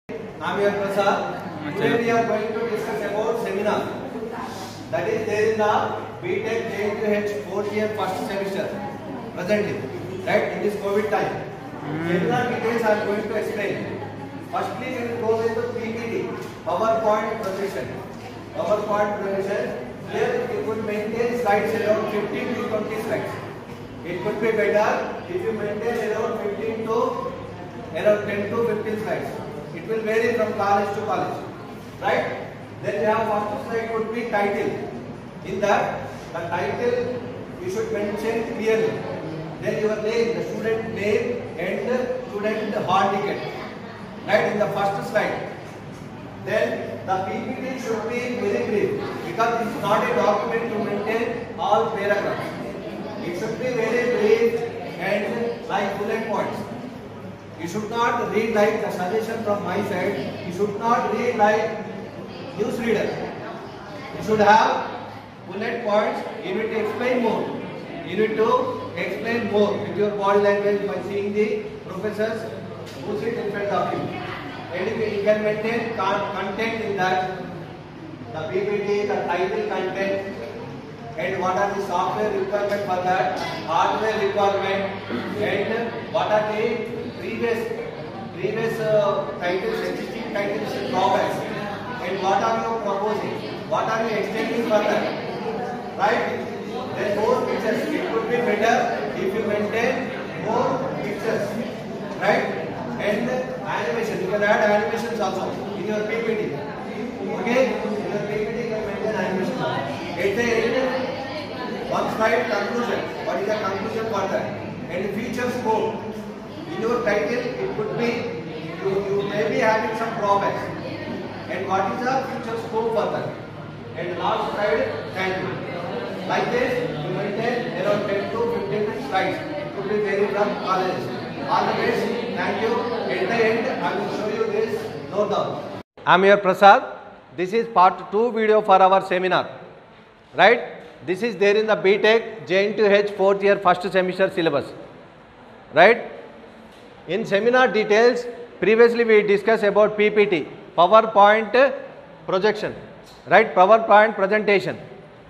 I'm your Prasad. Today we are going to discuss about seminar that is there in the BTech JNUH 4th year first semester presently, right, in this COVID time. Seminar details I am going to explain. Firstly, we will go with the PPT, PowerPoint presentation. PowerPoint presentation, here you could maintain slides around 15 to 20 slides. It could be better if you maintain around 10 to 15 slides. It will vary from college to college, right? Then we have first slide could be title. In that, the title you should mention clearly. Then your name, the student name and the student hall ticket, right, in the first slide. Then the PPT should be very brief because it is not a document to maintain all paragraphs. It should be very brief and like bullet points. You should not read like the suggestion from my side. You should not read like newsreader. You should have bullet points. You need to explain more. You need to explain more with your body language by seeing the professors who sit in front of you. And you can maintain content in that. The PPT, the title content, and what are the software requirement for that, hardware requirement, and what are the previous titles, existing titles and drawbacks, and what are you proposing, what are you extending further, right? Then more pictures. It could be better if you maintain more pictures, right? And animation. You can add animations also in your PPT. Okay? In your PPT you can maintain animation. At the end, one slide conclusion. What is the conclusion for that? And future scope. In your title, it could be, you may be having some drawbacks. And what is the future scope for that? And last slide, thank you. Like this, you maintain around 10 to 15 slides. It could be vary from colleges. All the best, thank you. At the end, I will show you this note down. I am your Prasad. This is part 2 video for our seminar. Right? This is there in the BTech JNUH 4th year first semester syllabus. Right? In seminar details, previously we discussed about PPT, PowerPoint projection, right? PowerPoint presentation.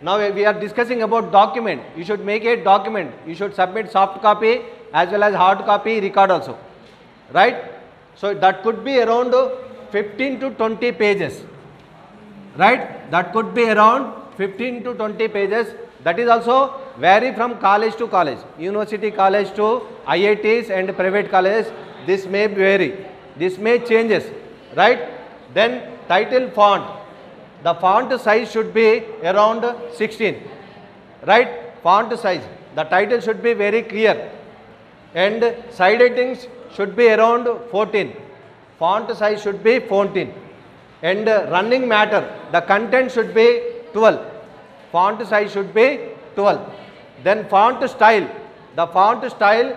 Now we are discussing about document. You should make a document. You should submit soft copy as well as hard copy record also, right? So that could be around 15 to 20 pages, right? That could be around 15 to 20 pages. That is also vary from college to college, university college to IITs and private colleges. This may vary, this may changes, right? Then title font, the font size should be around 16, right? Font size, the title should be very clear, and side headings should be around 14, font size should be 14, and running matter, the content should be 12, font size should be 12. Then font style, the font style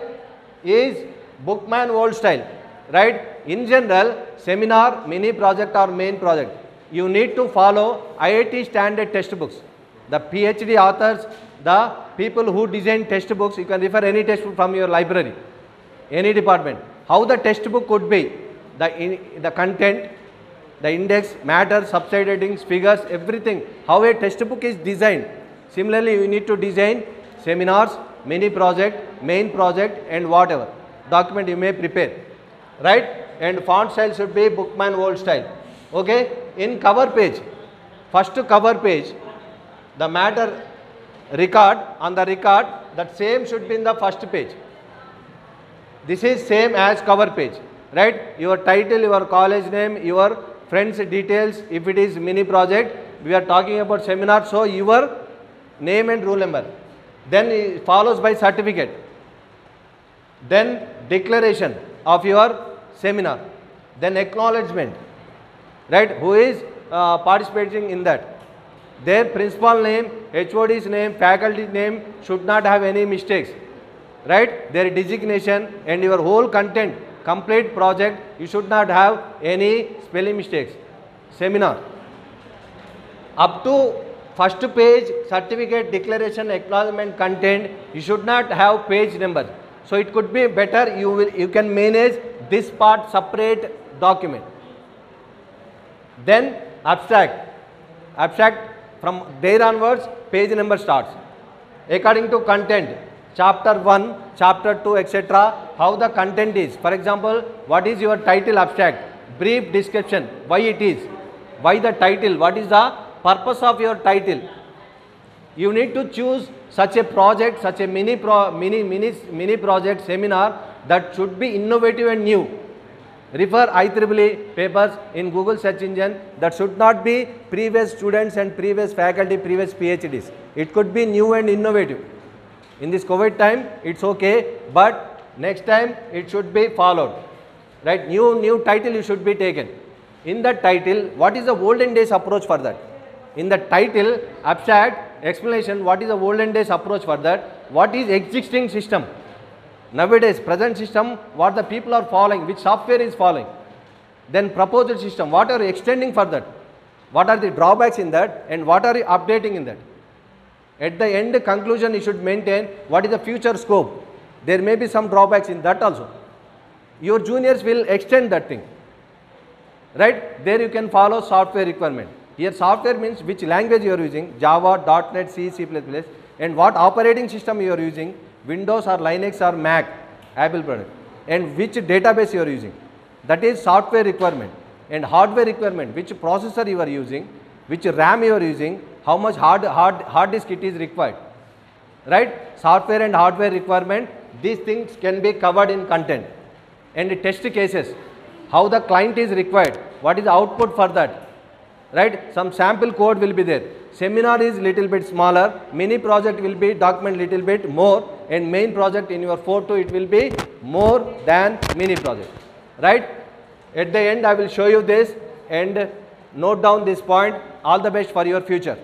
is Bookman old style, right? In general, seminar, mini project or main project, you need to follow IIT standard textbooks. The PhD authors, the people who design textbooks, you can refer any textbook from your library, any department. How the textbook could be, the content, the index, matter, subside headings, figures, everything, how a textbook is designed. Similarly, you need to design seminars, mini project, main project, and whatever document you may prepare, right? And font style should be Bookman old style. Okay? In cover page, first cover page, the matter record, on the record, that same should be in the first page. This is same as cover page, right? Your title, your college name, your friends details. If it is mini project, we are talking about seminar, so your name and roll number. Then it follows by certificate. Then declaration of your seminar. Then acknowledgement, right? Who is participating in that. Their principal name, HOD's name, faculty name should not have any mistakes, right? Their designation and your whole content, complete project, you should not have any spelling mistakes. Seminar. Up to first page, certificate, declaration, acknowledgement, content, you should not have page numbers. So it could be better you can manage this part separate document. Then abstract. Abstract, from there onwards, page number starts. According to content, chapter 1, chapter 2, etc. How the content is. For example, what is your title abstract? Brief description, why it is. Why the title? What is the purpose of your title? You need to choose such a project, such a mini project seminar that should be innovative and new. Refer IEEE papers in Google search engine. That should not be previous students and previous faculty, previous PhDs. It could be new and innovative. In this COVID time, it's okay, but next time it should be followed. Right? New title you should be taken. In that title, what is the olden days approach for that? In the title, abstract, explanation, what is the olden days approach for that? What is existing system? Nowadays, present system, what the people are following, which software is following. Then proposed system, what are you extending for that? What are the drawbacks in that and what are you updating in that? At the end conclusion, you should maintain what is the future scope. There may be some drawbacks in that also. Your juniors will extend that thing. Right? There you can follow software requirement. Here software means which language you are using, Java, .NET, C, C++, and what operating system you are using, Windows or Linux or Mac, Apple product, and which database you are using. That is software requirement. And hardware requirement, which processor you are using, which RAM you are using, how much hard disk it is required. Right? Software and hardware requirement, these things can be covered in content. And the test cases, how the client is required, what is the output for that. Right? Some sample code will be there. Seminar is little bit smaller, mini project will be document little bit more, and main project in your photo it will be more than mini project. Right? At the end I will show you this and note down this point. All the best for your future.